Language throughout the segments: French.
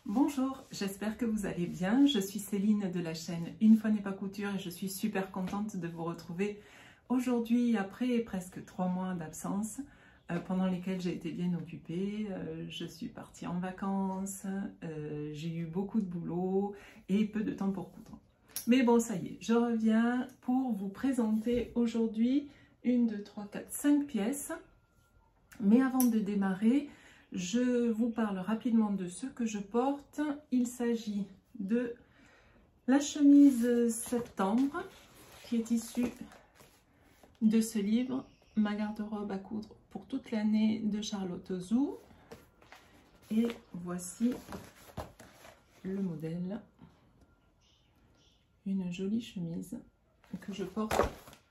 Bonjour, j'espère que vous allez bien. Je suis Céline de la chaîne Une fois n'est pas couture et je suis super contente de vous retrouver aujourd'hui après presque 3 mois d'absence pendant lesquels j'ai été bien occupée. Je suis partie en vacances, j'ai eu beaucoup de boulot et peu de temps pour coudre. Mais bon, ça y est, je reviens pour vous présenter aujourd'hui 1, 2, 3, 4, 5 pièces. Mais avant de démarrer, je vous parle rapidement de ce que je porte. Il s'agit de la chemise septembre qui est issue de ce livre, Ma garde-robe à coudre pour toute l'année de Charlotte Ozou. Et voici le modèle. Une jolie chemise que je porte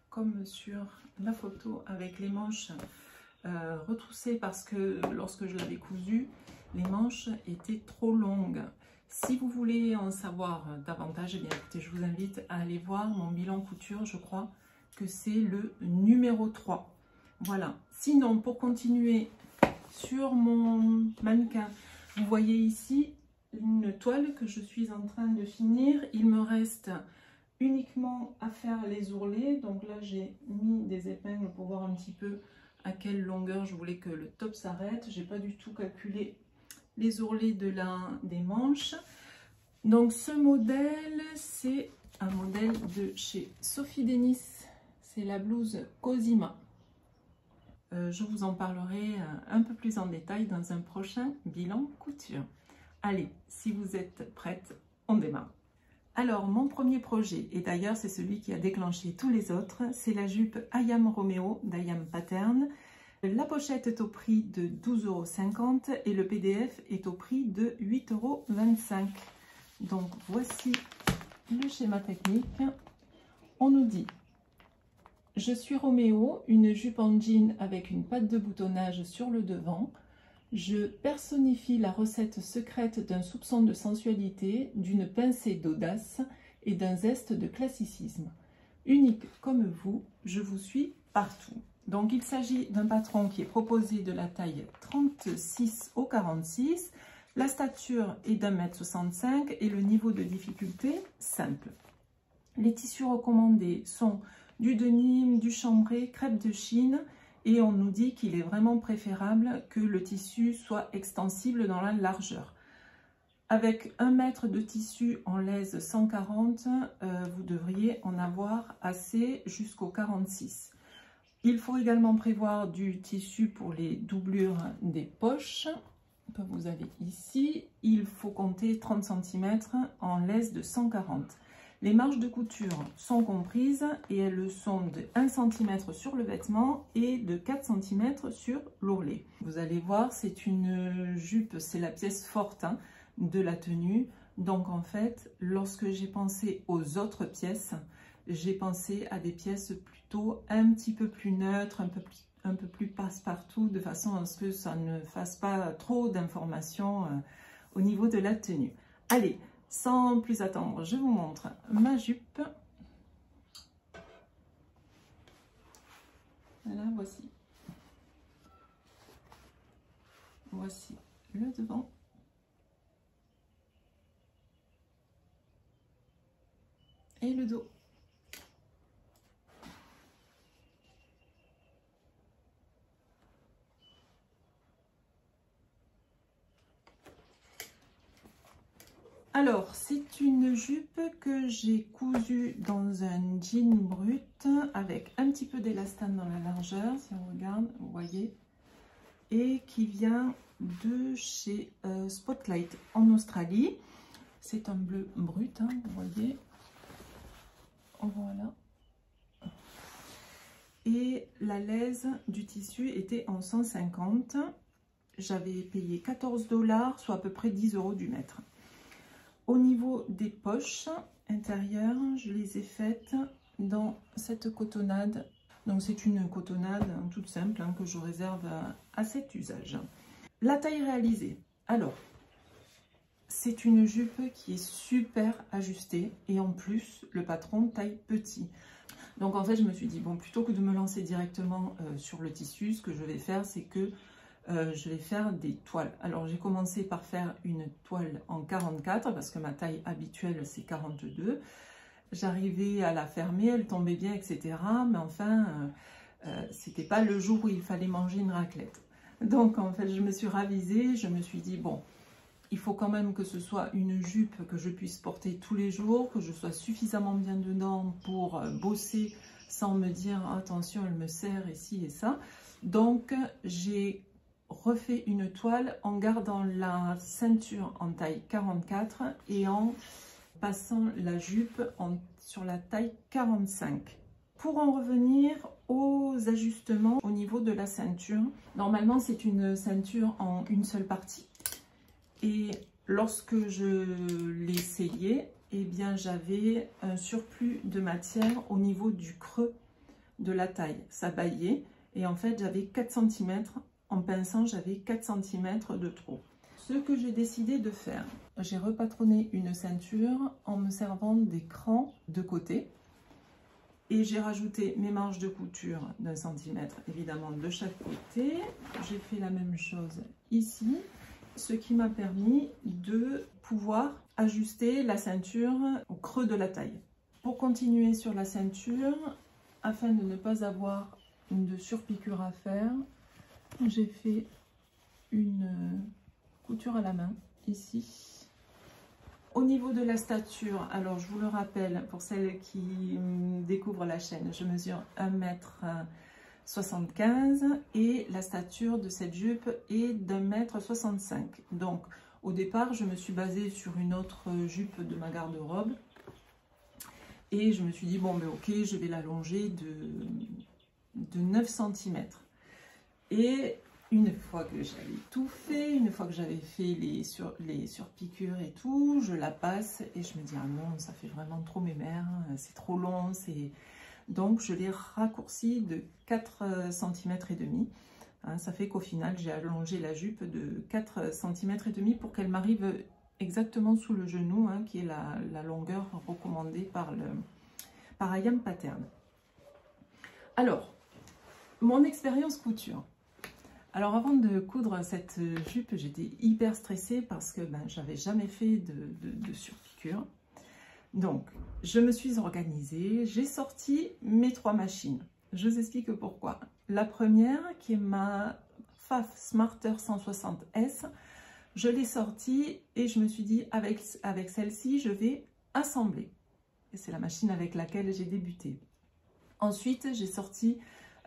comme sur la photo avec les manches retroussées parce que lorsque je l'avais cousue, les manches étaient trop longues. Si vous voulez en savoir davantage, eh bien, écoutez, je vous invite à aller voir mon bilan couture. Je crois que c'est le numéro 3. Voilà. Sinon, pour continuer sur mon mannequin, vous voyez ici une toile que je suis en train de finir. Il me reste uniquement à faire les ourlets. Donc là, j'ai mis des épingles pour voir un petit peu à quelle longueur je voulais que le top s'arrête. J'ai pas du tout calculé les ourlets des manches. Donc ce modèle, c'est un modèle de chez Sophie Denis. C'est la blouse Cosima. Je vous en parlerai un peu plus en détail dans un prochain bilan couture. Allez, si vous êtes prête, on démarre. Alors, mon premier projet, et d'ailleurs c'est celui qui a déclenché tous les autres, c'est la jupe Ayam Romeo d'Ayam Pattern. La pochette est au prix de 12,50 € et le PDF est au prix de 8,25 €. Donc, voici le schéma technique. On nous dit: je suis Roméo, une jupe en jean avec une patte de boutonnage sur le devant. Je personnifie la recette secrète d'un soupçon de sensualité, d'une pincée d'audace et d'un zeste de classicisme. Unique comme vous, je vous suis partout. Donc il s'agit d'un patron qui est proposé de la taille 36 au 46. La stature est d'1,65 m et le niveau de difficulté simple. Les tissus recommandés sont du denim, du chambré, crêpe de Chine. Et on nous dit qu'il est vraiment préférable que le tissu soit extensible dans la largeur. Avec 1 mètre de tissu en laise 140, vous devriez en avoir assez jusqu'au 46. Il faut également prévoir du tissu pour les doublures des poches que vous avez ici. Il faut compter 30 cm en laise de 140. Les marges de couture sont comprises et elles le sont de 1 cm sur le vêtement et de 4 cm sur l'ourlet. Vous allez voir, c'est une jupe, c'est la pièce forte de la tenue. Donc en fait, lorsque j'ai pensé aux autres pièces, j'ai pensé à des pièces plutôt un petit peu plus neutres, un peu plus passe-partout, de façon à ce que ça ne fasse pas trop d'informations au niveau de la tenue. Allez! Sans plus attendre, je vous montre ma jupe. Voilà, voici. Voici le devant. Et le dos. Alors, c'est une jupe que j'ai cousue dans un jean brut avec un petit peu d'élastane dans la largeur, si on regarde, vous voyez, et qui vient de chez Spotlight en Australie. C'est un bleu brut, vous voyez. Voilà. Et la laise du tissu était en 150. J'avais payé 14 $, soit à peu près 10 € du mètre. Au niveau des poches intérieures, je les ai faites dans cette cotonnade. Donc c'est une cotonnade toute simple que je réserve à cet usage. La taille réalisée. Alors, c'est une jupe qui est super ajustée et en plus le patron taille petit. Donc en fait je me suis dit, bon, plutôt que de me lancer directement sur le tissu, ce que je vais faire c'est que je vais faire des toiles. Alors j'ai commencé par faire une toile en 44 parce que ma taille habituelle c'est 42. J'arrivais à la fermer, elle tombait bien, etc. Mais enfin, c'était pas le jour où il fallait manger une raclette. Donc en fait, je me suis ravisée, je me suis dit, bon, il faut quand même que ce soit une jupe que je puisse porter tous les jours, que je sois suffisamment bien dedans pour bosser sans me dire, attention, elle me serre ici et ça. Donc j'ai refait une toile en gardant la ceinture en taille 44 et en passant la jupe sur la taille 45. Pour en revenir aux ajustements au niveau de la ceinture, normalement c'est une ceinture en une seule partie. Et lorsque je l'ai essayé, eh bien j'avais un surplus de matière au niveau du creux de la taille. Ça baillait et en fait j'avais 4 cm. En pinçant, j'avais 4 cm de trop. Ce que j'ai décidé de faire, j'ai repatronné une ceinture en me servant des crans de côté. Et j'ai rajouté mes marges de couture d'1 cm évidemment de chaque côté. J'ai fait la même chose ici, ce qui m'a permis de pouvoir ajuster la ceinture au creux de la taille. Pour continuer sur la ceinture, afin de ne pas avoir de surpiqûre à faire, j'ai fait une couture à la main ici. Au niveau de la stature, alors je vous le rappelle pour celles qui découvrent la chaîne, je mesure 1,75 m et la stature de cette jupe est d'1,65 m. Donc au départ, je me suis basée sur une autre jupe de ma garde-robe et je me suis dit, bon ben ok, je vais l'allonger de 9 cm. Et une fois que j'avais tout fait, une fois que j'avais fait les surpiqûres et tout, je la passe et je me dis, ah non, ça fait vraiment trop mémère, c'est trop long. Donc je l'ai raccourci de 4 cm et demi. Hein, ça fait qu'au final, j'ai allongé la jupe de 4 cm et demi pour qu'elle m'arrive exactement sous le genou, hein, qui est la longueur recommandée par Ayam Pattern. Alors, mon expérience couture. Alors avant de coudre cette jupe, j'étais hyper stressée parce que j'avais jamais fait de surpiqûre. Donc je me suis organisée, j'ai sorti mes 3 machines. Je vous explique pourquoi. La première qui est ma Pfaff Smarter 160S, je l'ai sortie et je me suis dit avec celle-ci je vais assembler. Et c'est la machine avec laquelle j'ai débuté. Ensuite j'ai sorti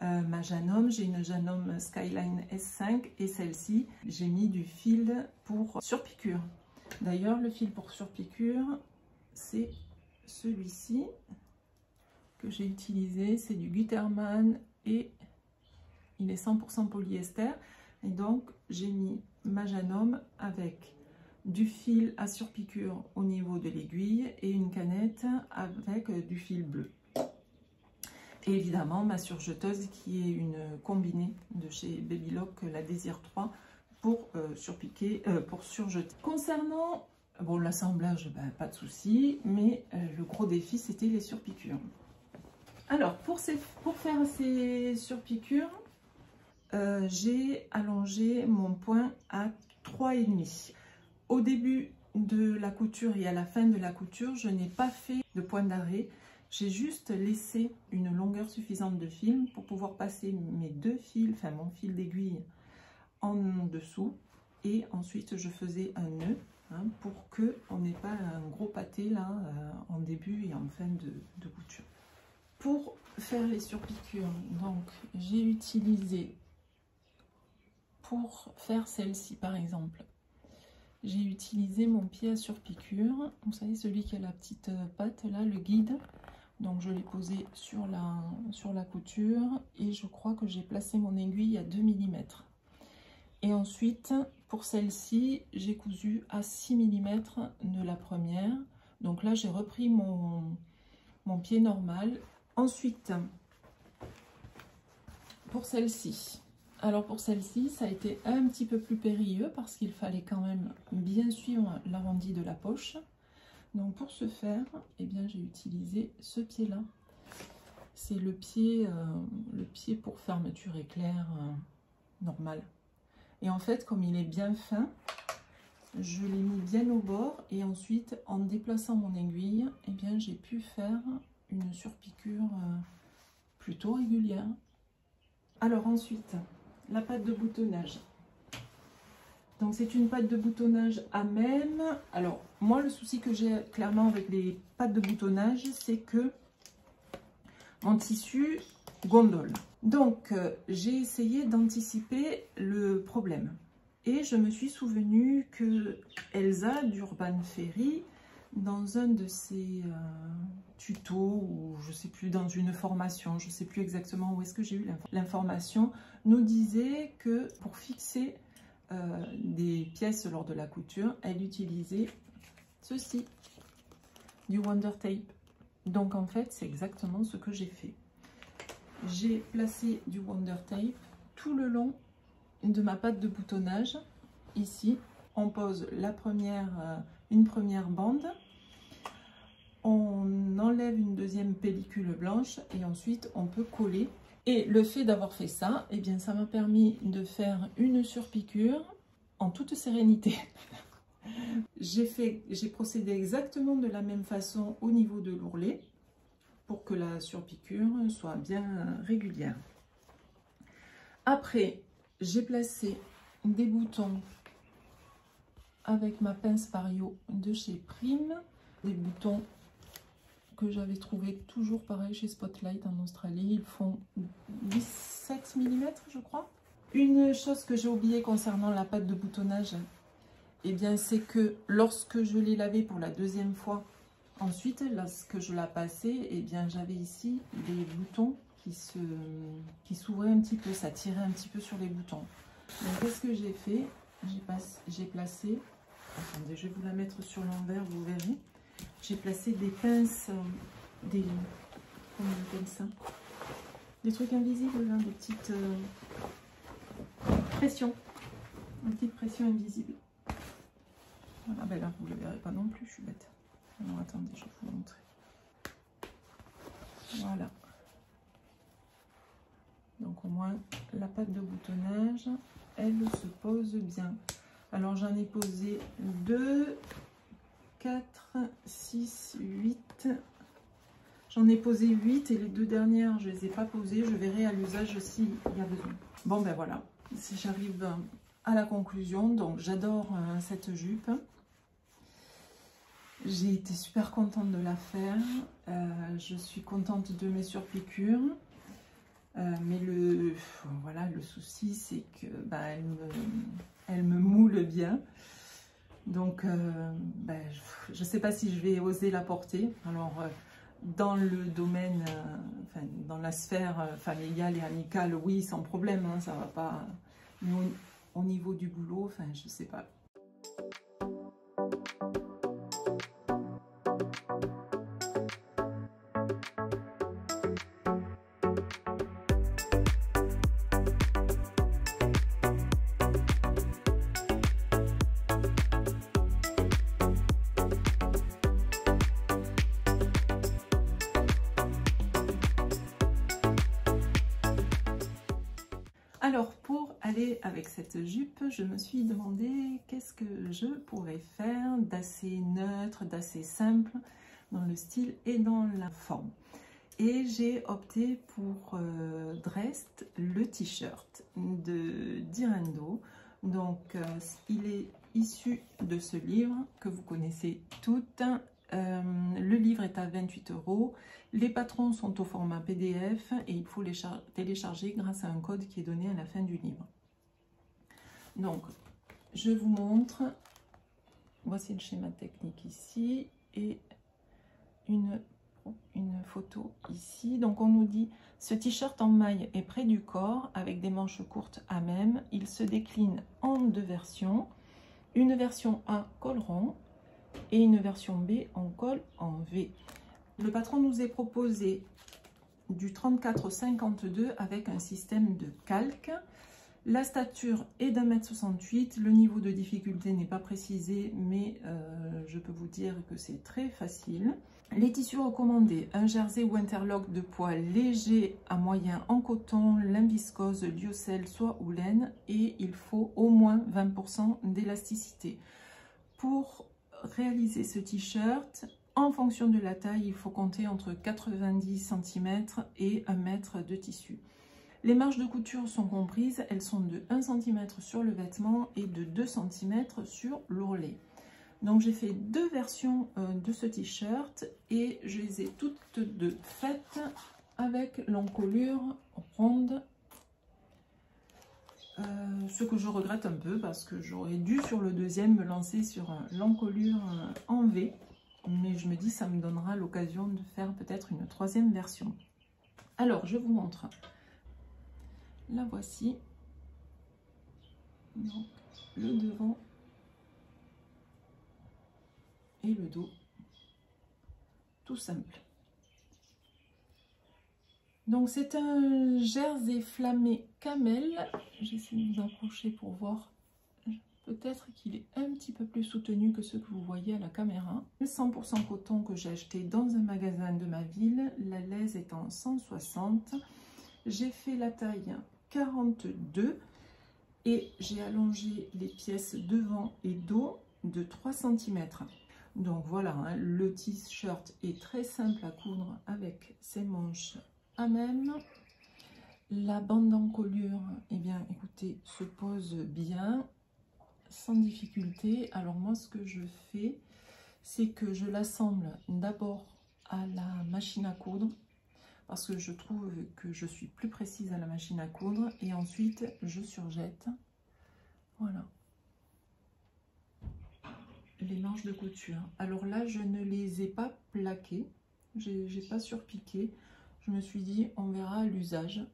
ma Janome, j'ai une Janome Skyline S5 et celle-ci, j'ai mis du fil pour surpiqûre. D'ailleurs, le fil pour surpiqûre, c'est celui-ci que j'ai utilisé, c'est du Gutermann et il est 100% polyester. Et donc, j'ai mis ma Janome avec du fil à surpiqûre au niveau de l'aiguille et une canette avec du fil bleu. Et évidemment, ma surjeteuse qui est une combinée de chez Babylock, la Désir 3, pour surjeter. Concernant l'assemblage, pas de souci, mais le gros défi, c'était les surpiqûres. Alors, pour faire ces surpiqûres, j'ai allongé mon point à 3,5. Au début de la couture et à la fin de la couture, je n'ai pas fait de point d'arrêt. J'ai juste laissé une longueur suffisante de fil pour pouvoir passer mes 2 fils, enfin mon fil d'aiguille en dessous. Et ensuite, je faisais un nœud pour qu'on n'ait pas un gros pâté là en début et en fin de couture. Pour faire les surpiqûres, donc j'ai utilisé, pour faire celle-ci par exemple, j'ai utilisé mon pied à surpiqûre. Vous savez, celui qui a la petite patte là, le guide. Donc je l'ai posé sur la couture et je crois que j'ai placé mon aiguille à 2 mm. Et ensuite, pour celle-ci, j'ai cousu à 6 mm de la première. Donc là, j'ai repris mon pied normal. Ensuite, pour celle-ci. Alors pour celle-ci, ça a été un petit peu plus périlleux parce qu'il fallait quand même bien suivre l'arrondi de la poche. Donc pour ce faire, eh bien j'ai utilisé ce pied-là. C'est le pied pour fermeture éclair normal. Et en fait, comme il est bien fin, je l'ai mis bien au bord. Et ensuite, en déplaçant mon aiguille, eh bien, j'ai pu faire une surpiqûre plutôt régulière. Alors ensuite, la pâte de boutonnage. Donc c'est une pâte de boutonnage à même. Alors moi, le souci que j'ai clairement avec les pâtes de boutonnage, c'est que mon tissu gondole. Donc j'ai essayé d'anticiper le problème. Et je me suis souvenu que Elsa d'Urban Fairy, dans un de ses tutos, ou je sais plus, dans une formation, je sais plus exactement où est-ce que j'ai eu l'information, nous disait que pour fixer des pièces lors de la couture, elle utilisait ceci, du Wonder Tape. Donc en fait, c'est exactement ce que j'ai fait. J'ai placé du Wonder Tape tout le long de ma pâte de boutonnage. Ici, on pose une première bande, on enlève une deuxième pellicule blanche et ensuite on peut coller. Et le fait d'avoir fait ça, eh bien, ça m'a permis de faire une surpiqûre en toute sérénité. J'ai procédé exactement de la même façon au niveau de l'ourlet pour que la surpiqûre soit bien régulière. Après, j'ai placé des boutons avec ma pince Pario de chez Prime, des boutons que j'avais trouvé toujours pareil chez Spotlight en Australie. Ils font 17 mm, je crois. Une chose que j'ai oublié concernant la pâte de boutonnage, eh bien, c'est que lorsque je l'ai lavée pour la deuxième fois, ensuite, lorsque je la passais, eh bien, j'avais ici des boutons qui s'ouvraient un petit peu, ça tirait un petit peu sur les boutons. Donc, qu'est-ce que j'ai fait? J'ai placé, attendez, je vais vous la mettre sur l'envers, vous verrez. J'ai placé des pinces, comment on appelle ça? Des trucs invisibles, hein, des petites pressions. Une petite pression invisible. Voilà, ben là, vous ne le verrez pas non plus, je suis bête. Alors, attendez, je vais vous montrer. Voilà. Donc, au moins, la pâte de boutonnage, elle se pose bien. Alors, j'en ai posé 2, 4, 6, 8. J'en ai posé 8 et les deux dernières, je ne les ai pas posées. Je verrai à l'usage s'il y a besoin. Bon, ben voilà. Si j'arrive à la conclusion, donc j'adore cette jupe. J'ai été super contente de la faire. Je suis contente de mes surpiqûres. Mais le souci, c'est que bah, elle me moule bien. Donc, je ne sais pas si je vais oser la porter. Alors, dans le domaine, dans la sphère familiale et amicale, oui, sans problème, hein, ça va pas. Mais au niveau du boulot, je ne sais pas. Alors, pour aller avec cette jupe, je me suis demandé qu'est-ce que je pourrais faire d'assez neutre, d'assez simple dans le style et dans la forme. Et j'ai opté pour Dressed, le t-shirt de Direndo. Donc, il est issu de ce livre que vous connaissez toutes. Le livre est à 28 €. Les patrons sont au format PDF et il faut les télécharger grâce à un code qui est donné à la fin du livre. Donc, je vous montre. Voici le schéma technique ici et une photo ici. Donc, on nous dit ce t-shirt en maille est près du corps avec des manches courtes à même. Il se décline en deux versions. Une version A col rond et une version B en col en V. Le patron nous est proposé du 34 au 52 avec un système de calque. La stature est d'1,68 m, le niveau de difficulté n'est pas précisé, mais je peux vous dire que c'est très facile. Les tissus recommandés, un jersey ou interlock de poids léger à moyen en coton, lin viscose, lyocell, soie ou laine, et il faut au moins 20% d'élasticité. Pour réaliser ce t-shirt, en fonction de la taille, il faut compter entre 90 cm et 1 mètre de tissu. Les marges de couture sont comprises, elles sont de 1 cm sur le vêtement et de 2 cm sur l'ourlet. Donc j'ai fait deux versions de ce t-shirt et je les ai toutes deux faites avec l'encolure ronde. Ce que je regrette un peu parce que j'aurais dû sur le deuxième me lancer sur l'encolure en V. Mais je me dis ça me donnera l'occasion de faire peut-être une troisième version. Alors je vous montre. La voici. Donc, le devant et le dos. Tout simple. Donc c'est un jersey flammé camel. J'essaie de vous approcher pour voir. Peut-être qu'il est un petit peu plus soutenu que ce que vous voyez à la caméra. 100% coton que j'ai acheté dans un magasin de ma ville. La laise est en 160. J'ai fait la taille 42 et j'ai allongé les pièces devant et dos de 3 cm. Donc voilà, hein, le t-shirt est très simple à coudre avec ses manches à même. La bande d'encolure, eh bien écoutez, se pose bien, sans difficulté. Alors moi ce que je fais, c'est que je l'assemble d'abord à la machine à coudre, parce que je trouve que je suis plus précise à la machine à coudre, et ensuite je surjette, voilà, les manches de couture. Alors là je ne les ai pas plaquées, j'ai pas surpiqué, je me suis dit on verra à l'usage,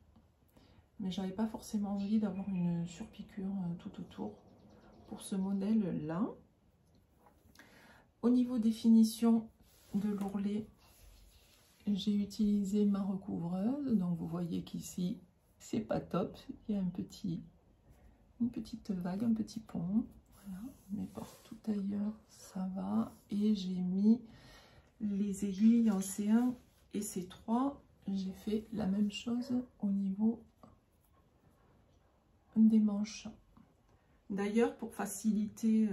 mais j'avais pas forcément envie d'avoir une surpiqûre tout autour pour ce modèle là. Au niveau des finitions de l'ourlet, j'ai utilisé ma recouvreuse, donc vous voyez qu'ici c'est pas top, il y a une petite vague, un petit pont, voilà, mais partout ailleurs ça va. Et j'ai mis les aiguilles en C1 et C3, j'ai fait la même chose au niveau des manches. D'ailleurs, pour faciliter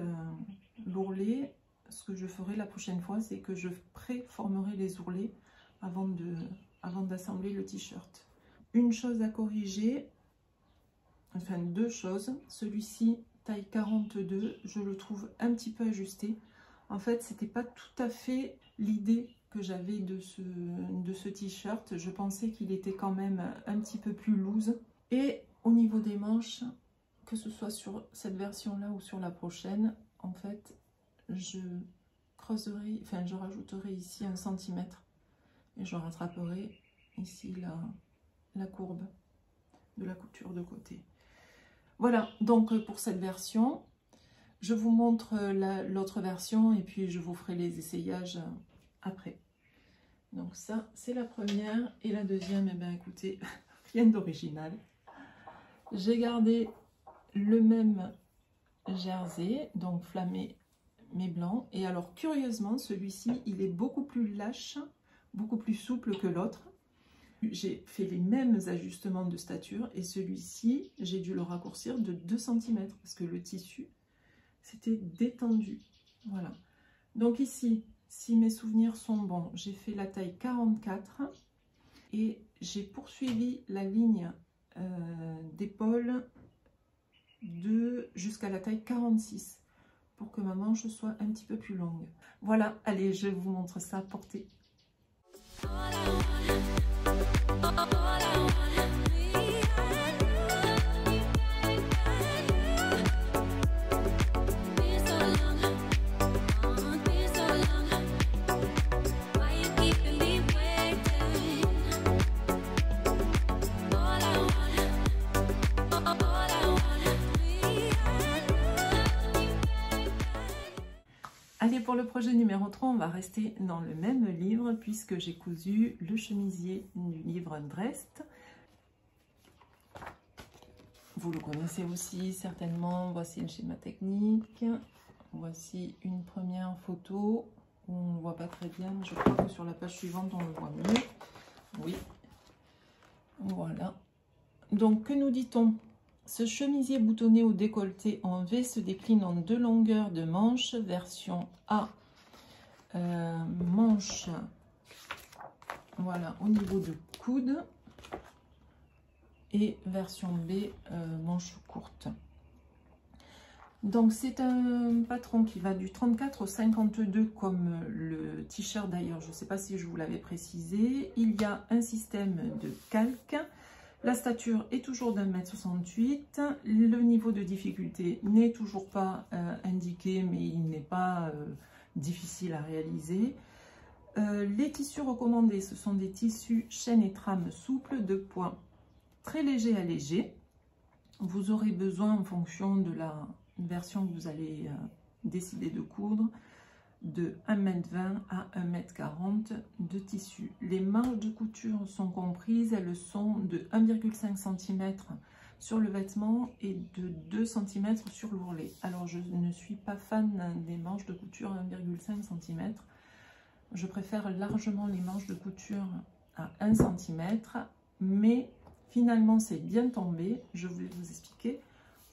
l'ourlet, ce que je ferai la prochaine fois, c'est que je préformerai les ourlets avant d'assembler le t-shirt. Une chose à corriger, enfin deux choses. Celui-ci, taille 42, je le trouve un petit peu ajusté. En fait, c'était pas tout à fait l'idée que j'avais de ce t-shirt. Je pensais qu'il était quand même un petit peu plus loose. Et au niveau des manches, que ce soit sur cette version-là ou sur la prochaine, en fait, je creuserai, enfin je rajouterai ici 1 cm et je rattraperai ici la courbe de la couture de côté. Voilà, donc pour cette version, je vous montre l'autre version et puis je vous ferai les essayages après. Donc ça, c'est la première, et la deuxième, eh bien écoutez, rien d'original. J'ai gardé le même jersey, donc flammé mais blanc, et alors curieusement celui-ci il est beaucoup plus lâche, beaucoup plus souple que l'autre. J'ai fait les mêmes ajustements de stature et celui-ci j'ai dû le raccourcir de 2 cm parce que le tissu s'était détendu. Voilà, donc ici, si mes souvenirs sont bons, j'ai fait la taille 44 et j'ai poursuivi la ligne d'épaule jusqu'à la taille 46 pour que ma manche soit un petit peu plus longue. Voilà, allez, je vous montre ça porté. Allez, pour le projet numéro 3, on va rester dans le même livre puisque j'ai cousu le chemisier du livre Drest. Vous le connaissez aussi certainement. Voici le schéma technique. Voici une première photo. On ne voit pas très bien, mais je crois que sur la page suivante, on le voit mieux. Oui. Voilà. Donc, que nous dit-on? Ce chemisier boutonné au décolleté en V se décline en 2 longueurs de manches. Version A, manche, voilà, au niveau de coude. Et version B, manche courte. Donc c'est un patron qui va du 34 au 52 comme le t-shirt d'ailleurs, je ne sais pas si je vous l'avais précisé. Il y a un système de calque. La stature est toujours d'1,68 m. Le niveau de difficulté n'est toujours pas indiqué, mais il n'est pas difficile à réaliser. Les tissus recommandés, ce sont des tissus chaîne et trame souple de poids très léger à léger. Vous aurez besoin, en fonction de la version que vous allez décider de coudre, de 1,20 m à 1,40 m de tissu. Les marges de couture sont comprises, elles sont de 1,5 cm sur le vêtement et de 2 cm sur l'ourlet. Alors je ne suis pas fan des manches de couture à 1,5 cm. Je préfère largement les manches de couture à 1 cm, mais finalement c'est bien tombé. Je vais vous expliquer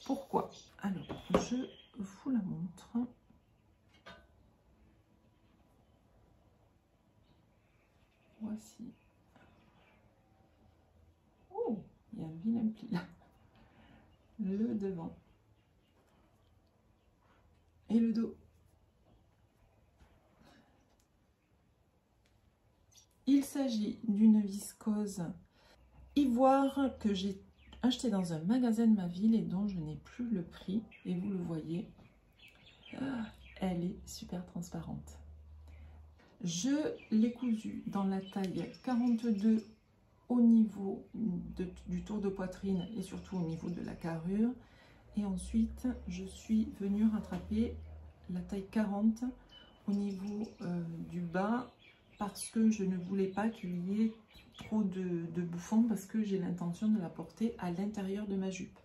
pourquoi. Alors je vous la montre. Voici. Oh, il y a un vilain pli là. Le devant. Et le dos. Il s'agit d'une viscose ivoire que j'ai acheté dans un magasin de ma ville et dont je n'ai plus le prix. Et vous le voyez, elle est super transparente. Je l'ai cousue dans la taille 42 au niveau du tour de poitrine et surtout au niveau de la carrure. Et ensuite, je suis venue rattraper la taille 40 au niveau du bas parce que je ne voulais pas qu'il y ait trop de bouffons parce que j'ai l'intention de la porter à l'intérieur de ma jupe.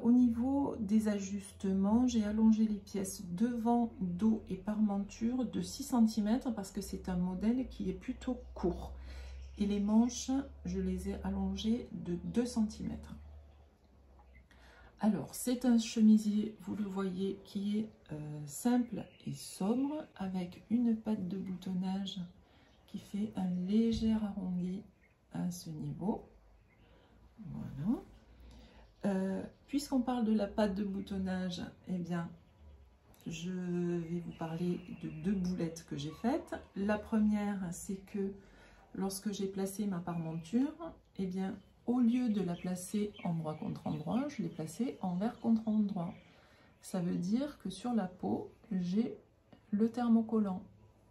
Au niveau des ajustements, j'ai allongé les pièces devant, dos et parmenture de 6 cm parce que c'est un modèle qui est plutôt court. Et les manches, je les ai allongées de 2 cm. Alors, c'est un chemisier, vous le voyez, qui est simple et sobre, avec une patte de boutonnage qui fait un léger arrondi à ce niveau. Voilà. Puisqu'on parle de la patte de boutonnage, eh bien, je vais vous parler de 2 boulettes que j'ai faites. La première, c'est que lorsque j'ai placé ma parmenture, eh bien, au lieu de la placer endroit contre endroit, je l'ai placée envers contre endroit. Ça veut dire que sur la peau, j'ai le thermocollant.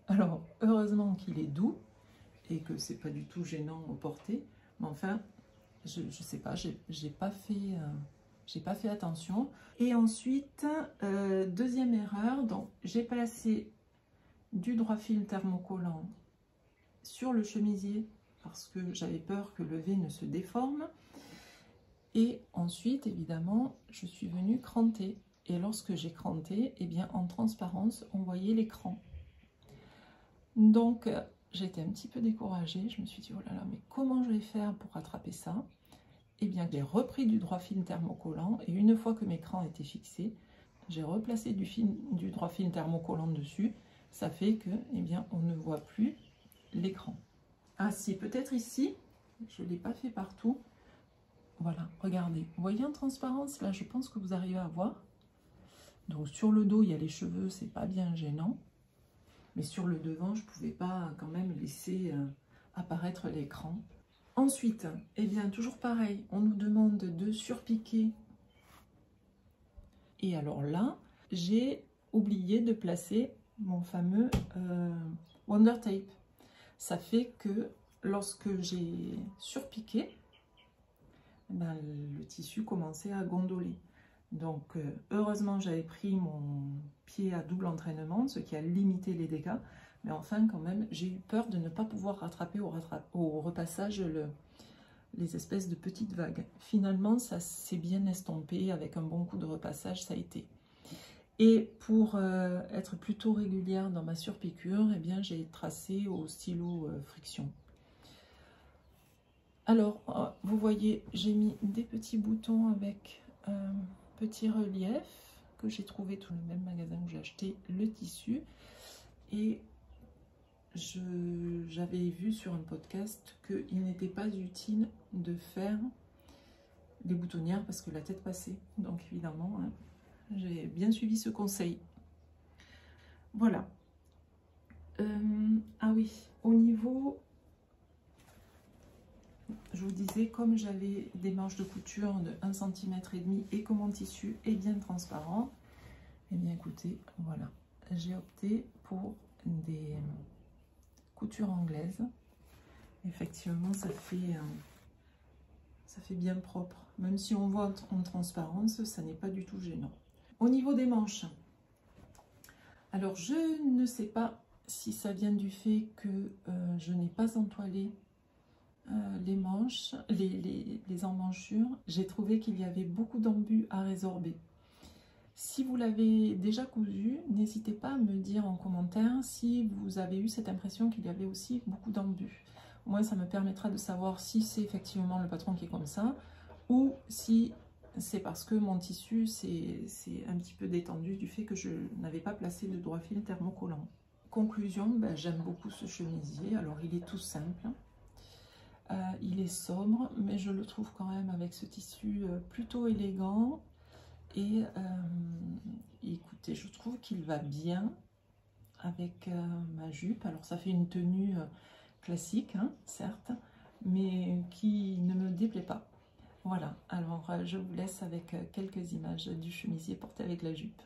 Alors, heureusement qu'il est doux et que c'est pas du tout gênant au porter, mais enfin, je sais pas, j'ai pas fait attention. Et ensuite, deuxième erreur, donc j'ai placé du droit fil thermocollant sur le chemisier parce que j'avais peur que le V ne se déforme. Et ensuite, évidemment, je suis venue cranter. Et lorsque j'ai cranté, eh bien, en transparence, on voyait l'écran. Donc, j'étais un petit peu découragée. Je me suis dit, oh là là, mais comment je vais faire pour rattraper ça? Eh bien, j'ai repris du droit fil thermocollant et une fois que mes crans étaient fixés, j'ai replacé du droit fil thermocollant dessus. Ça fait que, eh bien, on ne voit plus l'écran. Ah si, peut-être ici, je ne l'ai pas fait partout. Voilà, regardez. Vous voyez en transparence, là, je pense que vous arrivez à voir. Donc, sur le dos, il y a les cheveux, c'est pas bien gênant. Mais sur le devant, je ne pouvais pas quand même laisser apparaître l'écran. Ensuite, eh bien, toujours pareil, on nous demande de surpiquer. Et alors là, j'ai oublié de placer mon fameux Wonder Tape. Ça fait que lorsque j'ai surpiqué, ben, le tissu commençait à gondoler. Donc, heureusement, j'avais pris mon pied à double entraînement, ce qui a limité les dégâts. Mais enfin, quand même, j'ai eu peur de ne pas pouvoir rattraper au repassage les espèces de petites vagues. Finalement, ça s'est bien estompé avec un bon coup de repassage, ça a été. Et pour être plutôt régulière dans ma surpiqûre, eh bien, j'ai tracé au stylo friction. Alors, vous voyez, j'ai mis des petits boutons avec un petit relief que j'ai trouvé dans le même magasin où j'ai acheté le tissu. Et j'avais vu sur un podcast qu'il n'était pas utile de faire des boutonnières parce que la tête passait. Donc évidemment, hein, j'ai bien suivi ce conseil. Voilà. Ah oui, au niveau, je vous disais, comme j'avais des marges de couture de 1,5 cm et que mon tissu est bien transparent, eh bien écoutez, voilà, j'ai opté pour des coutures anglaises. Effectivement, ça fait bien propre. Même si on voit en transparence, ça n'est pas du tout gênant. Au niveau des manches, alors je ne sais pas si ça vient du fait que je n'ai pas entoilé les manches, les emmanchures. J'ai trouvé qu'il y avait beaucoup d'embus à résorber. Si vous l'avez déjà cousu, n'hésitez pas à me dire en commentaire si vous avez eu cette impression qu'il y avait aussi beaucoup d'embus. Moi, ça me permettra de savoir si c'est effectivement le patron qui est comme ça ou si c'est parce que mon tissu c'est un petit peu détendu du fait que je n'avais pas placé de droit fil thermocollant. Conclusion, ben, j'aime beaucoup ce chemisier. Alors, il est tout simple. Il est sobre, mais je le trouve quand même avec ce tissu plutôt élégant. Et écoutez, je trouve qu'il va bien avec ma jupe. Alors ça fait une tenue classique, hein, certes, mais qui ne me déplaît pas. Voilà, alors je vous laisse avec quelques images du chemisier porté avec la jupe.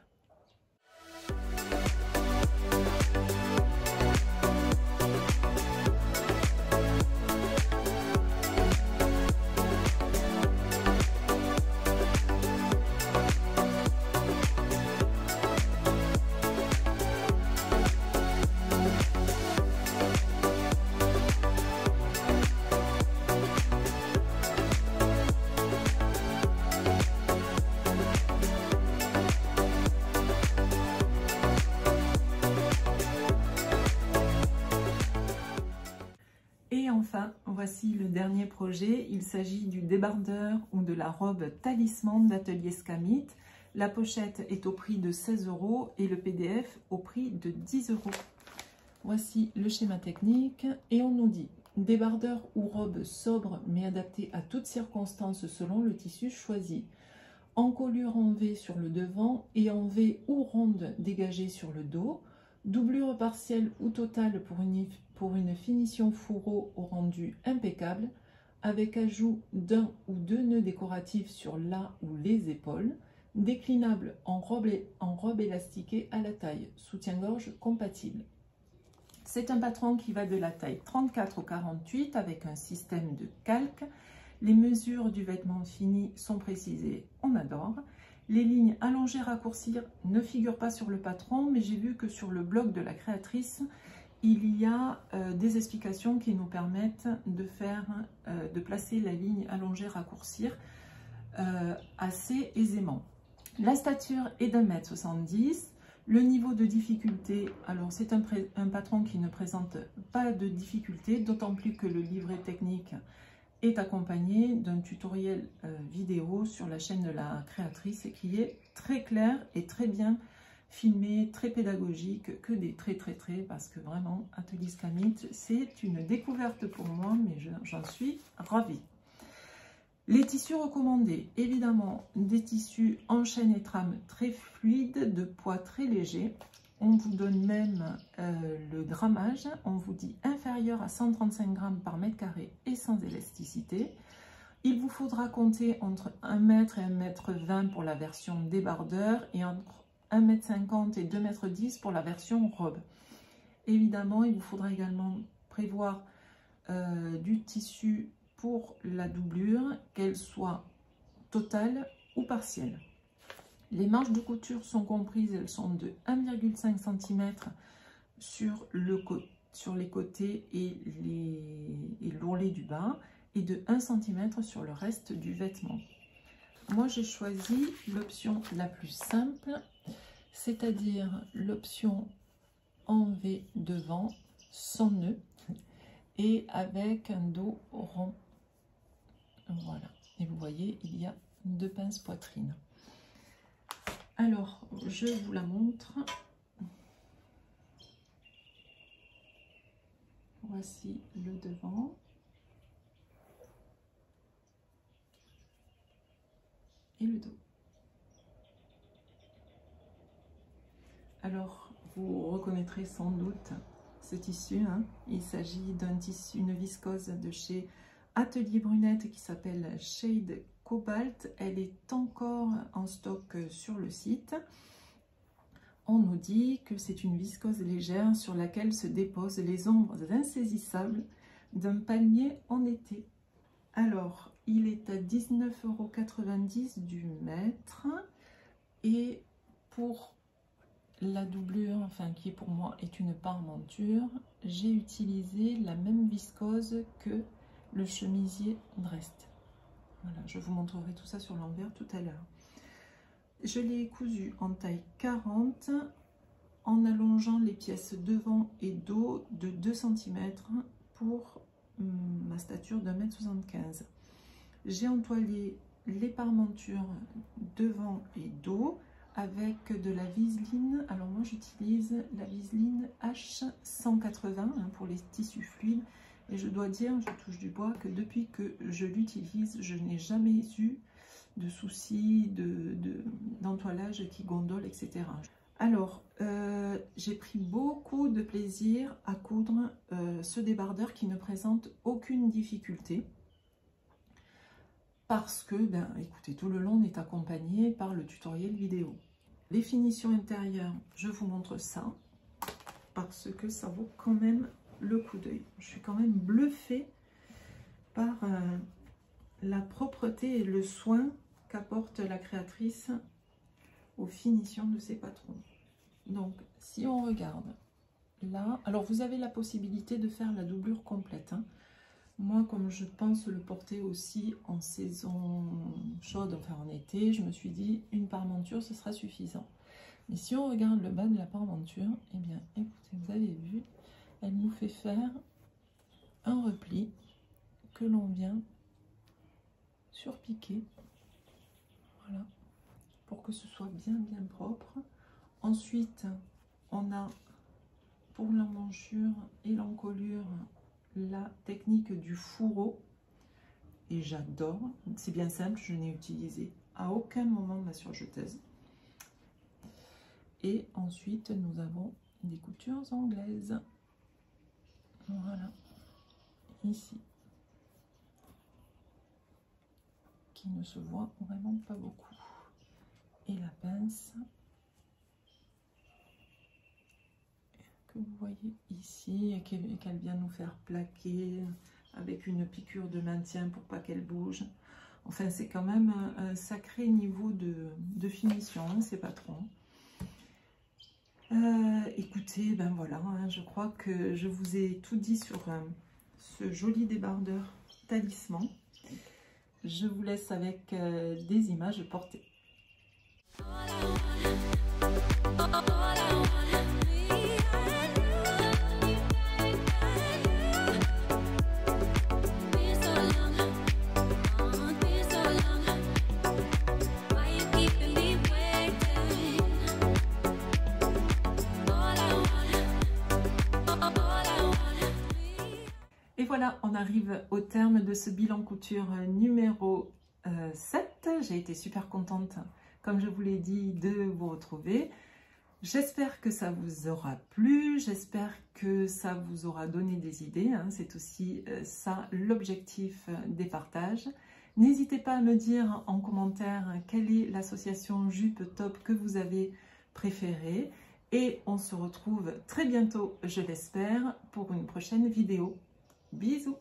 Enfin, voici le dernier projet. Il s'agit du débardeur ou de la robe talisman d'Atelier Scamit. La pochette est au prix de 16 € et le PDF au prix de 10 €. Voici le schéma technique et on nous dit débardeur ou robe sobre mais adaptée à toutes circonstances selon le tissu choisi. Encolure en V sur le devant et en V ou ronde dégagée sur le dos. Doublure partielle ou totale pour une finition fourreau au rendu impeccable, avec ajout d'un ou deux nœuds décoratifs sur la ou les épaules, déclinable en robe élastiquée à la taille, soutien-gorge compatible. C'est un patron qui va de la taille 34 au 48 avec un système de calque. Les mesures du vêtement fini sont précisées, on adore. Les lignes allongées raccourcir ne figurent pas sur le patron, mais j'ai vu que sur le blog de la créatrice, il y a des explications qui nous permettent de placer la ligne allongée raccourcir assez aisément. La stature est d'1,70 m. Le niveau de difficulté, alors c'est un patron qui ne présente pas de difficulté, d'autant plus que le livret technique est accompagné d'un tutoriel vidéo sur la chaîne de la créatrice et qui est très clair et très bien filmé, très pédagogique, que des très parce que vraiment Atelier Scamit c'est une découverte pour moi, mais j'en suis ravie. Les tissus recommandés, évidemment des tissus en chaîne et trame très fluides, de poids très léger. On vous donne même le grammage, on vous dit inférieur à 135 grammes par mètre carré et sans élasticité. Il vous faudra compter entre 1 m et 1,20 m pour la version débardeur et entre 1,50 m et 2,10 m pour la version robe. Évidemment, il vous faudra également prévoir du tissu pour la doublure, qu'elle soit totale ou partielle. Les marges de couture sont comprises, elles sont de 1,5 cm sur les côtés et l'ourlet du bas et de 1 cm sur le reste du vêtement. Moi, j'ai choisi l'option la plus simple, c'est-à-dire l'option en V devant, sans nœud et avec un dos rond. Voilà, et vous voyez, il y a 2 pinces poitrine. Alors, je vous la montre. Voici le devant. Et le dos. Alors, vous reconnaîtrez sans doute ce tissu, hein. Il s'agit d'un tissu, une viscose de chez Atelier Brunette qui s'appelle Shade Cobalt. Elle est encore en stock sur le site. On nous dit que c'est une viscose légère sur laquelle se déposent les ombres insaisissables d'un palmier en été. Alors, il est à 19,90 € du mètre. Et pour la doublure, enfin qui pour moi est une parmenture, j'ai utilisé la même viscose que le chemisier Drest. Voilà, je vous montrerai tout ça sur l'envers tout à l'heure. Je l'ai cousu en taille 40 en allongeant les pièces devant et dos de 2 cm pour ma stature d'1,75 m. J'ai entoilé les parmentures devant et dos avec de la viseline. Alors moi j'utilise la viseline H180 hein, pour les tissus fluides, et je dois dire, je touche du bois, que depuis que je l'utilise, je n'ai jamais eu de soucis d'entoilage qui gondole, etc. Alors, j'ai pris beaucoup de plaisir à coudre ce débardeur qui ne présente aucune difficulté. Parce que, écoutez, tout le long on est accompagné par le tutoriel vidéo. Les finitions intérieures, je vous montre ça, parce que ça vaut quand même le coup d'œil. Je suis quand même bluffée par la propreté et le soin qu'apporte la créatrice aux finitions de ses patrons. Donc, si on regarde là, alors vous avez la possibilité de faire la doublure complète, hein. Moi, comme je pense le porter aussi en saison chaude, enfin en été, je me suis dit une parmenture, ce sera suffisant. Mais si on regarde le bas de la parmenture, eh bien, écoutez, vous avez vu, elle nous fait faire un repli que l'on vient surpiquer, voilà, pour que ce soit bien propre. Ensuite, on a pour l'emmanchure et l'encolure la technique du fourreau, et j'adore, c'est bien simple, je n'ai utilisé à aucun moment ma surjeteuse. Et ensuite nous avons des coutures anglaises, voilà, ici, qui ne se voit vraiment pas beaucoup, et la pince que vous voyez ici, et qu'elle vient nous faire plaquer avec une piqûre de maintien pour pas qu'elle bouge. Enfin, c'est quand même un sacré niveau de finition, hein, ces patrons. Écoutez, ben voilà, hein, je crois que je vous ai tout dit sur ce joli débardeur talisman. Je vous laisse avec des images portées. Et voilà, on arrive au terme de ce bilan couture numéro 7. J'ai été super contente, comme je vous l'ai dit, de vous retrouver. J'espère que ça vous aura plu, j'espère que ça vous aura donné des idées, hein. C'est aussi ça l'objectif des partages. N'hésitez pas à me dire en commentaire quelle est l'association jupe-top que vous avez préférée. Et on se retrouve très bientôt, je l'espère, pour une prochaine vidéo. Bisous!